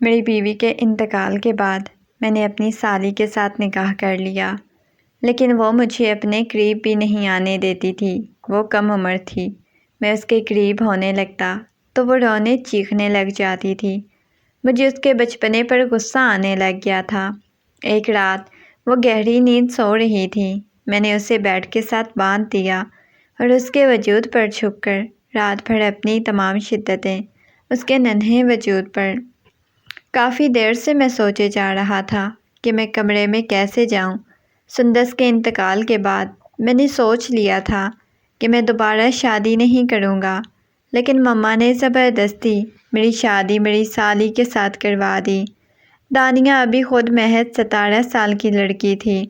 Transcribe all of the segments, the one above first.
میری بیوی کے انتقال کے بعد میں نے اپنی سالی کے ساتھ نکاح کر لیا، لیکن وہ مجھے اپنے قریب بھی نہیں آنے دیتی تھی۔ وہ کم عمر تھی۔ میں اس کے قریب ہونے لگتا تو وہ رونے چیخنے لگ جاتی تھی۔ مجھے اس کے بچپنے پر غصہ آنے لگ گیا تھا۔ ایک رات وہ گہری نیند سو رہی تھی۔ میں نے اسے بیڈ کے ساتھ باندھ دیا اور اس کے وجود پر چھپ کر رات بھر اپنی تمام شدتیں اس کے ننھے وجود پر۔ کافی دیر سے میں سوچے جا رہا تھا کہ میں کمرے میں کیسے جاؤں۔ سندس کے انتقال کے بعد میں نے سوچ لیا تھا کہ میں دوبارہ شادی نہیں کروں گا، لیکن مما نے زبردستی میری شادی میری سالی کے ساتھ کروا دی۔ دانیہ ابھی خود محض 17 سال کی لڑکی تھی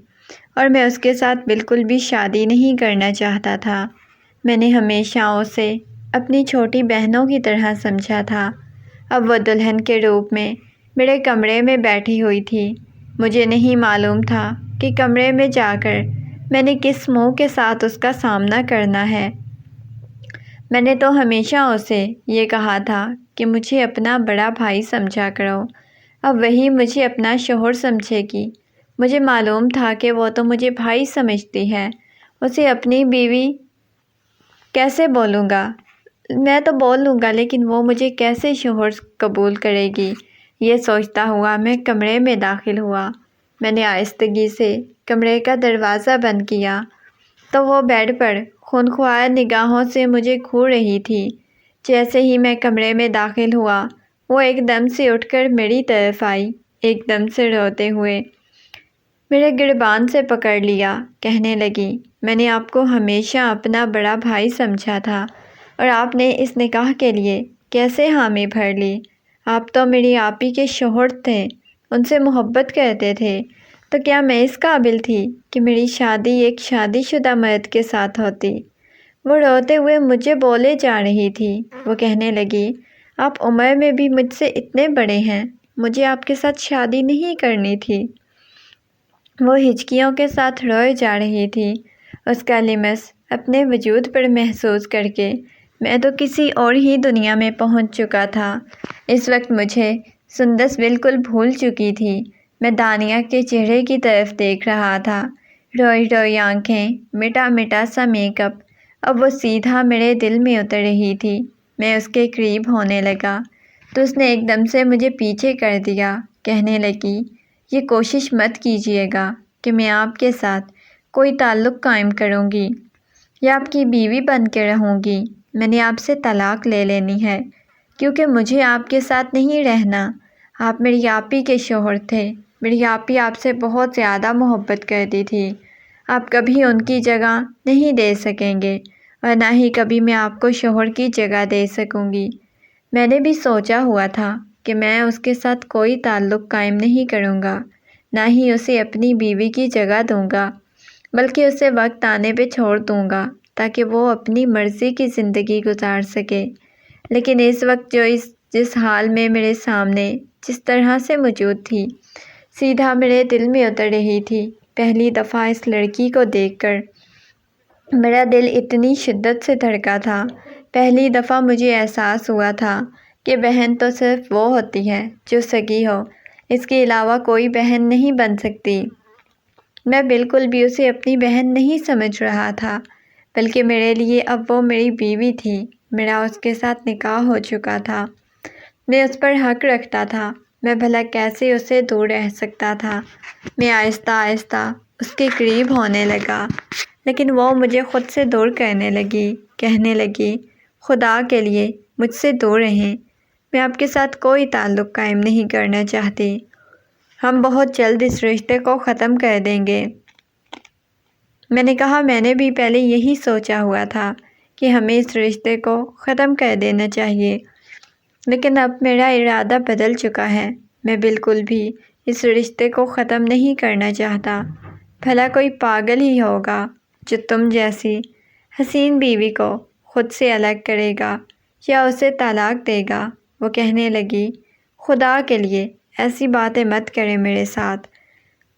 اور میں اس کے ساتھ بالکل بھی شادی نہیں کرنا چاہتا تھا۔ میں نے ہمیشہ اسے اپنی چھوٹی بہنوں کی طرح سمجھا تھا۔ اب وہ دلہن کے روپ میں میرے کمرے میں بیٹھی ہوئی تھی۔ مجھے نہیں معلوم تھا کہ کمرے میں جا کر میں نے کس منہ کے ساتھ اس کا سامنا کرنا ہے۔ میں نے تو ہمیشہ اسے یہ کہا تھا کہ مجھے اپنا بڑا بھائی سمجھا کرو، اب وہی مجھے اپنا شوہر سمجھے گی۔ مجھے معلوم تھا کہ وہ تو مجھے بھائی سمجھتی ہے، اسے اپنی بیوی کیسے بولوں گا؟ میں تو بول لوں گا، لیکن وہ مجھے کیسے شوہر قبول کرے گی؟ یہ سوچتا ہوا میں کمرے میں داخل ہوا۔ میں نے آہستگی سے کمرے کا دروازہ بند کیا تو وہ بیڈ پر خونخوار نگاہوں سے مجھے گھور رہی تھی۔ جیسے ہی میں کمرے میں داخل ہوا، وہ ایک دم سے اٹھ کر میری طرف آئی، ایک دم سے روتے ہوئے میرے گریبان سے پکڑ لیا، کہنے لگی، میں نے آپ کو ہمیشہ اپنا بڑا بھائی سمجھا تھا اور آپ نے اس نکاح کے لیے کیسے حامی بھر لی؟ آپ تو میری آپی کے شوہر تھے، ان سے محبت کرتے تھے، تو کیا میں اس قابل تھی کہ میری شادی ایک شادی شدہ مرد کے ساتھ ہوتی؟ وہ روتے ہوئے مجھے بولے جا رہی تھی۔ وہ کہنے لگی، آپ عمر میں بھی مجھ سے اتنے بڑے ہیں، مجھے آپ کے ساتھ شادی نہیں کرنی تھی۔ وہ ہچکیوں کے ساتھ روئے جا رہی تھی۔ اس کا لمس اپنے وجود پر محسوس کر کے میں تو کسی اور ہی دنیا میں پہنچ چکا تھا۔ اس وقت مجھے سندس بالکل بھول چکی تھی۔ میں دانیہ کے چہرے کی طرف دیکھ رہا تھا، روئی روئی آنکھیں، مٹا مٹا سا میک اپ، اب وہ سیدھا میرے دل میں اتر رہی تھی۔ میں اس کے قریب ہونے لگا تو اس نے ایک دم سے مجھے پیچھے کر دیا، کہنے لگی، یہ کوشش مت کیجیے گا کہ میں آپ کے ساتھ کوئی تعلق قائم کروں گی یا آپ کی بیوی بن کے رہوں گی۔ میں نے آپ سے طلاق لے لینی ہے، کیونکہ مجھے آپ کے ساتھ نہیں رہنا۔ آپ میری آپی کے شوہر تھے، میری آپی آپ سے بہت زیادہ محبت کرتی تھی، آپ کبھی ان کی جگہ نہیں دے سکیں گے اور نہ ہی کبھی میں آپ کو شوہر کی جگہ دے سکوں گی۔ میں نے بھی سوچا ہوا تھا کہ میں اس کے ساتھ کوئی تعلق قائم نہیں کروں گا، نہ ہی اسے اپنی بیوی کی جگہ دوں گا، بلکہ اسے وقت آنے پہ چھوڑ دوں گا تاکہ وہ اپنی مرضی کی زندگی گزار سکے۔ لیکن اس وقت جس حال میں میرے سامنے جس طرح سے موجود تھی، سیدھا میرے دل میں اتر رہی تھی۔ پہلی دفعہ اس لڑکی کو دیکھ کر میرا دل اتنی شدت سے دھڑکا تھا۔ پہلی دفعہ مجھے احساس ہوا تھا کہ بہن تو صرف وہ ہوتی ہے جو سگی ہو، اس کے علاوہ کوئی بہن نہیں بن سکتی۔ میں بالکل بھی اسے اپنی بہن نہیں سمجھ رہا تھا، بلکہ میرے لیے اب وہ میری بیوی تھی۔ میرا اس کے ساتھ نکاح ہو چکا تھا، میں اس پر حق رکھتا تھا، میں بھلا کیسے اسے دور رہ سکتا تھا؟ میں آہستہ آہستہ اس کے قریب ہونے لگا، لیکن وہ مجھے خود سے دور کرنے لگی، کہنے لگی، خدا کے لیے مجھ سے دور رہیں، میں آپ کے ساتھ کوئی تعلق قائم نہیں کرنا چاہتی، ہم بہت جلد اس رشتے کو ختم کر دیں گے۔ میں نے کہا، میں نے بھی پہلے یہی سوچا ہوا تھا کہ ہمیں اس رشتے کو ختم کر دینا چاہیے، لیکن اب میرا ارادہ بدل چکا ہے، میں بالکل بھی اس رشتے کو ختم نہیں کرنا چاہتا۔ بھلا کوئی پاگل ہی ہوگا جو تم جیسی حسین بیوی کو خود سے الگ کرے گا یا اسے طلاق دے گا۔ وہ کہنے لگی، خدا کے لیے ایسی باتیں مت کریں میرے ساتھ،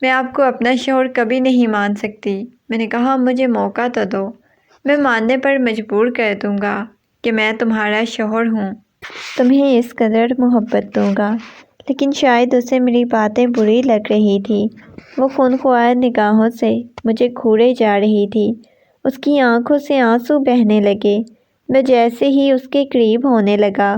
میں آپ کو اپنا شوہر کبھی نہیں مان سکتی۔ میں نے کہا، مجھے موقع تو دو، میں ماننے پر مجبور کر دوں گا کہ میں تمہارا شوہر ہوں، تمہیں اس قدر محبت دوں گا، لیکن شاید اسے میری باتیں بری لگ رہی تھی۔ وہ خونخوار نگاہوں سے مجھے گھورے جا رہی تھی۔ اس کی آنکھوں سے آنسو بہنے لگے۔ میں جیسے ہی اس کے قریب ہونے لگا،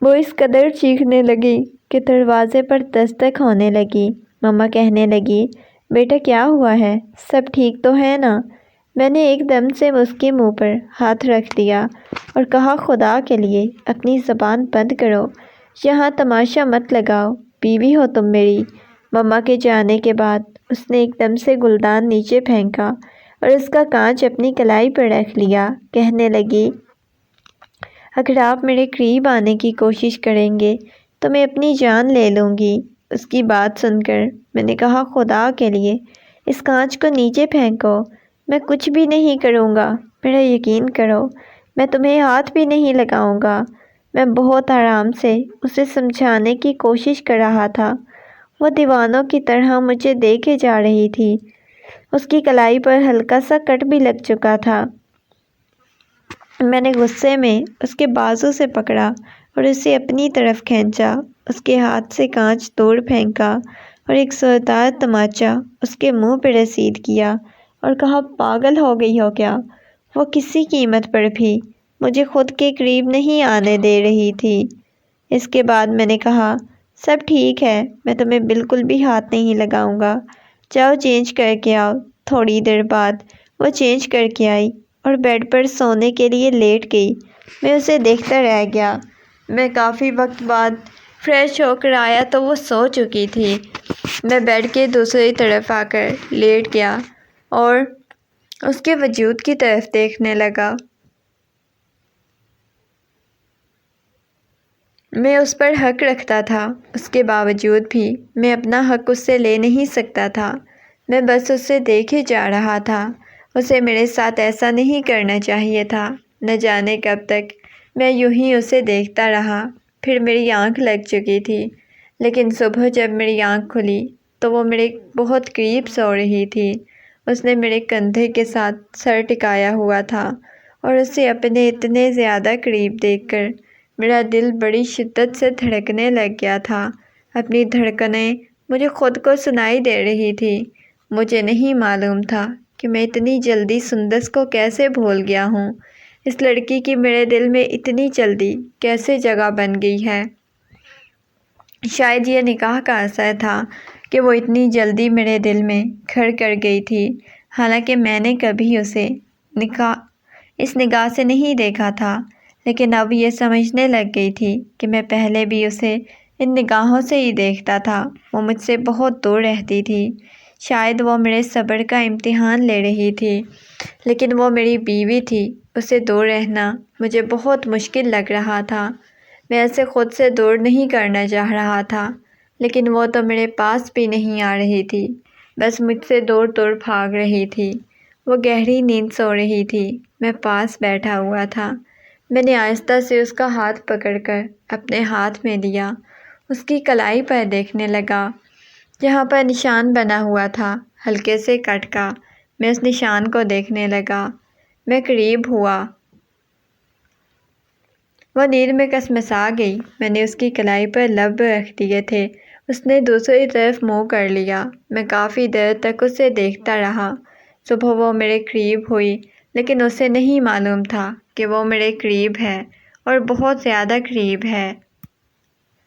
وہ اس قدر چیخنے لگی کہ دروازے پر دستک ہونے لگی۔ مما کہنے لگی، بیٹا کیا ہوا ہے؟ سب ٹھیک تو ہے نا؟ میں نے ایک دم سے اس کے منہ پر ہاتھ رکھ دیا اور کہا، خدا کے لیے اپنی زبان بند کرو، یہاں تماشا مت لگاؤ، بیوی ہو تم میری۔ مما کے جانے کے بعد اس نے ایک دم سے گلدان نیچے پھینکا اور اس کا کانچ اپنی کلائی پر رکھ لیا۔ کہنے لگی، اگر آپ میرے قریب آنے کی کوشش کریں گے تو میں اپنی جان لے لوں گی۔ اس کی بات سن کر میں نے کہا، خدا کے لیے اس کانچ کو نیچے پھینکو، میں کچھ بھی نہیں کروں گا، میرا یقین کرو، میں تمہیں ہاتھ بھی نہیں لگاؤں گا۔ میں بہت آرام سے اسے سمجھانے کی کوشش کر رہا تھا۔ وہ دیوانوں کی طرح مجھے دیکھے جا رہی تھی۔ اس کی کلائی پر ہلکا سا کٹ بھی لگ چکا تھا۔ میں نے غصے میں اس کے بازو سے پکڑا اور اسے اپنی طرف کھینچا، اس کے ہاتھ سے کانچ توڑ پھینکا اور ایک زوردار تماچا اس کے منہ پہ رسید کیا اور کہا، پاگل ہو گئی ہو کیا؟ وہ کسی قیمت پر بھی مجھے خود کے قریب نہیں آنے دے رہی تھی۔ اس کے بعد میں نے کہا، سب ٹھیک ہے، میں تمہیں بالکل بھی ہاتھ نہیں لگاؤں گا، جاؤ چینج کر کے آؤ۔ تھوڑی دیر بعد وہ چینج کر کے آئی اور بیڈ پر سونے کے لیے لیٹ گئی۔ میں اسے دیکھتا رہ گیا۔ میں کافی وقت بعد فریش ہو کر آیا تو وہ سو چکی تھی۔ میں بیڈ کے دوسری طرف آ کر لیٹ گیا اور اس کے وجود کی طرف دیکھنے لگا۔ میں اس پر حق رکھتا تھا، اس کے باوجود بھی میں اپنا حق اس سے لے نہیں سکتا تھا۔ میں بس اسے دیکھے جا رہا تھا۔ اسے میرے ساتھ ایسا نہیں کرنا چاہیے تھا۔ نہ جانے کب تک میں یوں ہی اسے دیکھتا رہا۔ پھر میری آنکھ لگ چکی تھی، لیکن صبح جب میری آنکھ کھلی تو وہ میرے بہت قریب سو رہی تھی۔ اس نے میرے کندھے کے ساتھ سر ٹکایا ہوا تھا اور اسے اپنے اتنے زیادہ قریب دیکھ کر میرا دل بڑی شدت سے دھڑکنے لگ گیا تھا۔ اپنی دھڑکنیں مجھے خود کو سنائی دے رہی تھی۔ مجھے نہیں معلوم تھا کہ میں اتنی جلدی سندس کو کیسے بھول گیا ہوں۔ اس لڑکی کی میرے دل میں اتنی جلدی کیسے جگہ بن گئی ہے؟ شاید یہ نکاح کا اثر تھا کہ وہ اتنی جلدی میرے دل میں گھر کر گئی تھی، حالانکہ میں نے کبھی اسے اس نگاہ سے نہیں دیکھا تھا، لیکن اب یہ سمجھنے لگ گئی تھی کہ میں پہلے بھی اسے ان نگاہوں سے ہی دیکھتا تھا۔ وہ مجھ سے بہت دور رہتی تھی۔ شاید وہ میرے صبر کا امتحان لے رہی تھی، لیکن وہ میری بیوی تھی، اسے دور رہنا مجھے بہت مشکل لگ رہا تھا۔ میں اسے خود سے دور نہیں کرنا چاہ رہا تھا، لیکن وہ تو میرے پاس بھی نہیں آ رہی تھی، بس مجھ سے دور دور بھاگ رہی تھی۔ وہ گہری نیند سو رہی تھی، میں پاس بیٹھا ہوا تھا۔ میں نے آہستہ سے اس کا ہاتھ پکڑ کر اپنے ہاتھ میں لیا، اس کی کلائی پر دیکھنے لگا جہاں پر نشان بنا ہوا تھا، ہلکے سے کٹ کا۔ میں اس نشان کو دیکھنے لگا۔ میں قریب ہوا۔ وہ نیند میں کسمسا گئی۔ میں نے اس کی کلائی پر لب رکھ دیے تھے۔ اس نے دوسری طرف منہ کر لیا۔ میں کافی دیر تک اسے دیکھتا رہا۔ صبح وہ میرے قریب ہوئی، لیکن اسے نہیں معلوم تھا کہ وہ میرے قریب ہے اور بہت زیادہ قریب ہے۔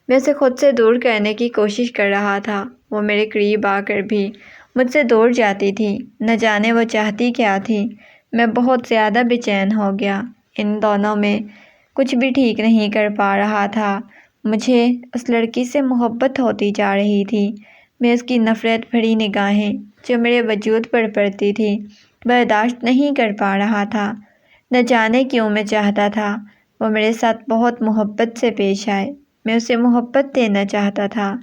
میں اسے خود سے دور کرنے کی کوشش کر رہا تھا۔ وہ میرے قریب آ کر بھی مجھ سے دور جاتی تھی۔ نہ جانے وہ چاہتی کیا تھی۔ میں بہت زیادہ بے چین ہو گیا۔ ان دونوں میں کچھ بھی ٹھیک نہیں کر پا رہا تھا۔ مجھے اس لڑکی سے محبت ہوتی جا رہی تھی۔ میں اس کی نفرت بھری نگاہیں جو میرے وجود پر پڑتی تھی برداشت نہیں کر پا رہا تھا۔ نہ جانے کیوں میں چاہتا تھا وہ میرے ساتھ بہت محبت سے پیش آئے۔ میں اسے محبت دینا چاہتا تھا،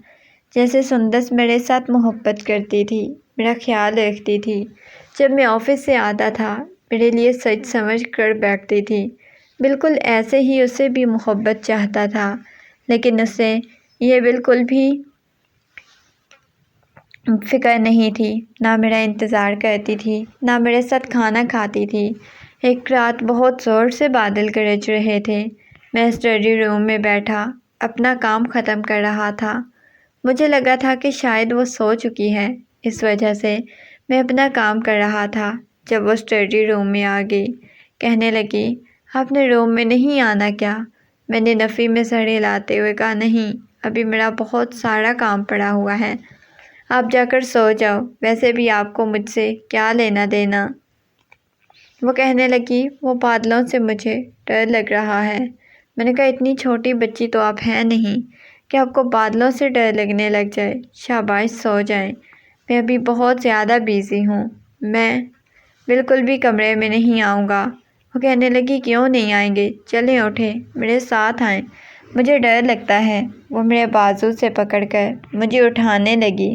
جیسے سندس میرے ساتھ محبت کرتی تھی، میرا خیال رکھتی تھی۔ جب میں آفس سے آتا تھا میرے لیے سچ سمجھ کر بیٹھتی تھی۔ بالکل ایسے ہی اسے بھی محبت چاہتا تھا، لیکن اسے یہ بالکل بھی فکر نہیں تھی۔ نہ میرا انتظار کرتی تھی، نہ میرے ساتھ کھانا کھاتی تھی۔ ایک رات بہت زور سے بادل گرج رہے تھے۔ میں اسٹڈی روم میں بیٹھا اپنا کام ختم کر رہا تھا۔ مجھے لگا تھا کہ شاید وہ سو چکی ہے، اس وجہ سے میں اپنا کام کر رہا تھا جب وہ اسٹڈی روم میں آ گئی۔ کہنے لگی، آپ نے روم میں نہیں آنا کیا؟ میں نے نفی میں سر ہلاتے ہوئے کہا، نہیں، ابھی میرا بہت سارا کام پڑا ہوا ہے، آپ جا کر سو جاؤ، ویسے بھی آپ کو مجھ سے کیا لینا دینا۔ وہ کہنے لگی، وہ بادلوں سے مجھے ڈر لگ رہا ہے۔ میں نے کہا، اتنی چھوٹی بچی تو آپ ہیں نہیں کہ آپ کو بادلوں سے ڈر لگنے لگ جائے، شاباش سو جائیں، میں ابھی بہت زیادہ بیزی ہوں، میں بالکل بھی کمرے میں نہیں آؤں گا۔ وہ کہنے لگی، کیوں نہیں آئیں گے؟ چلیں اٹھیں، میرے ساتھ آئیں، مجھے ڈر لگتا ہے۔ وہ میرے بازو سے پکڑ کر مجھے اٹھانے لگی۔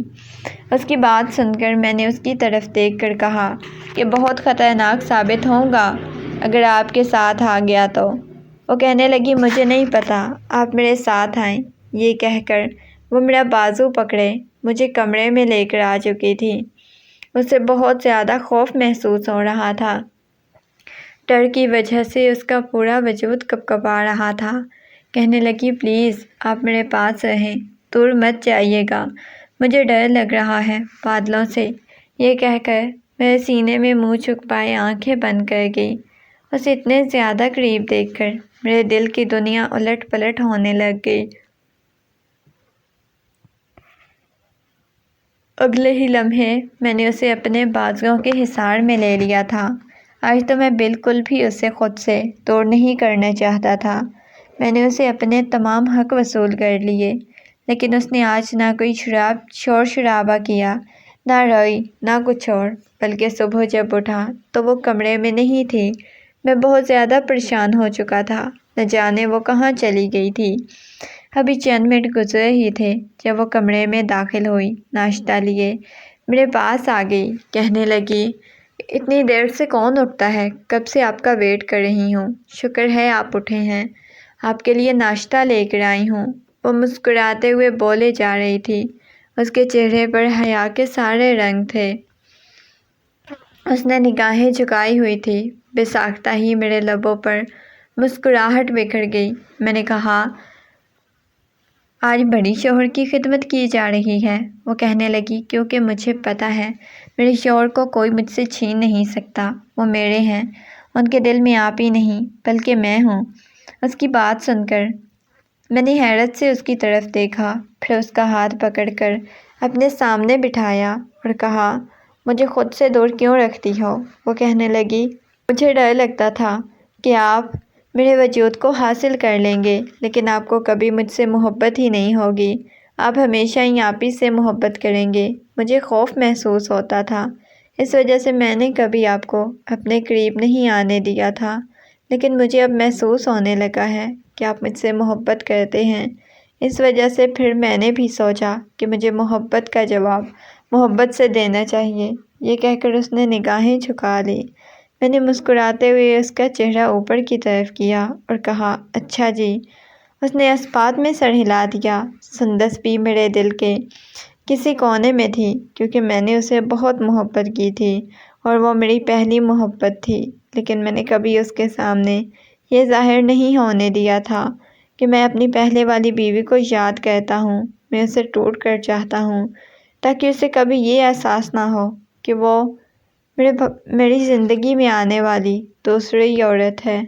اس کی بات سن کر میں نے اس کی طرف دیکھ کر کہا کہ بہت خطرناک ثابت ہوگا اگر آپ کے ساتھ آ گیا تو۔ وہ کہنے لگی، مجھے نہیں پتہ، آپ میرے ساتھ آئیں۔ یہ کہہ کر وہ میرا بازو پکڑے مجھے کمرے میں لے کر آ چکی تھی۔ اسے بہت زیادہ خوف محسوس ہو رہا تھا۔ ڈر کی وجہ سے اس کا پورا وجود کپکپا رہا تھا۔ کہنے لگی، پلیز آپ میرے پاس رہیں، دور مت جائیے گا، مجھے ڈر لگ رہا ہے بادلوں سے۔ یہ کہہ کر میرے سینے میں منہ چھپائے آنکھیں بند کر گئی۔ اسے اتنے زیادہ قریب دیکھ کر میرے دل کی دنیا الٹ پلٹ ہونے لگ گئی۔ اگلے ہی لمحے میں نے اسے اپنے بازوؤں کے حصار میں لے لیا تھا۔ آج تو میں بالکل بھی اسے خود سے دور نہیں کرنا چاہتا تھا۔ میں نے اسے اپنے تمام حق وصول کر لیے، لیکن اس نے آج نہ کوئی شور شرابہ کیا، نہ روئی، نہ کچھ اور، بلکہ صبح جب اٹھا تو وہ کمرے میں نہیں تھی۔ میں بہت زیادہ پریشان ہو چکا تھا، نہ جانے وہ کہاں چلی گئی تھی۔ ابھی چند منٹ گزرے ہی تھے جب وہ کمرے میں داخل ہوئی، ناشتہ لیے میرے پاس آ گئی۔ کہنے لگی، اتنی دیر سے کون اٹھتا ہے؟ کب سے آپ کا ویٹ کر رہی ہوں، شکر ہے آپ اٹھے ہیں، آپ کے لیے ناشتہ لے کر آئی ہوں۔ وہ مسکراتے ہوئے بولے جا رہی تھی، اس کے چہرے پر حیا کے سارے رنگ تھے۔ اس نے نگاہیں جھکائی ہوئی تھی، بے ساختہ ہی میرے لبوں پر مسکراہٹ بکھر گئی۔ میں نے کہا، آج بڑی شوہر کی خدمت کی جا رہی ہے۔ وہ کہنے لگی، کیونکہ مجھے پتہ ہے میرے شوہر کو کوئی مجھ سے چھین نہیں سکتا، وہ میرے ہیں، ان کے دل میں آپ ہی نہیں بلکہ میں ہوں۔ اس کی بات سن کر میں نے حیرت سے اس کی طرف دیکھا، پھر اس کا ہاتھ پکڑ کر اپنے سامنے بٹھایا اور کہا، مجھے خود سے دور کیوں رکھتی ہو؟ وہ کہنے لگی، مجھے ڈر لگتا تھا کہ آپ میرے وجود کو حاصل کر لیں گے، لیکن آپ کو کبھی مجھ سے محبت ہی نہیں ہوگی، آپ ہمیشہ ہی آپ ہی سے محبت کریں گے۔ مجھے خوف محسوس ہوتا تھا، اس وجہ سے میں نے کبھی آپ کو اپنے قریب نہیں آنے دیا تھا، لیکن مجھے اب محسوس ہونے لگا ہے کہ آپ مجھ سے محبت کرتے ہیں، اس وجہ سے پھر میں نے بھی سوچا کہ مجھے محبت کا جواب محبت سے دینا چاہیے۔ یہ کہہ کر اس نے نگاہیں جھکا لی۔ میں نے مسکراتے ہوئے اس کا چہرہ اوپر کی طرف کیا اور کہا، اچھا جی۔ اس نے اس بات میں سر ہلا دیا۔ سندس بھی میرے دل کے کسی کونے میں تھی، کیونکہ میں نے اسے بہت محبت کی تھی اور وہ میری پہلی محبت تھی، لیکن میں نے کبھی اس کے سامنے یہ ظاہر نہیں ہونے دیا تھا کہ میں اپنی پہلے والی بیوی کو یاد کرتا ہوں، میں اسے ٹوٹ کر چاہتا ہوں، تاکہ اسے کبھی یہ احساس نہ ہو کہ وہ میری زندگی میں آنے والی دوسری عورت ہے۔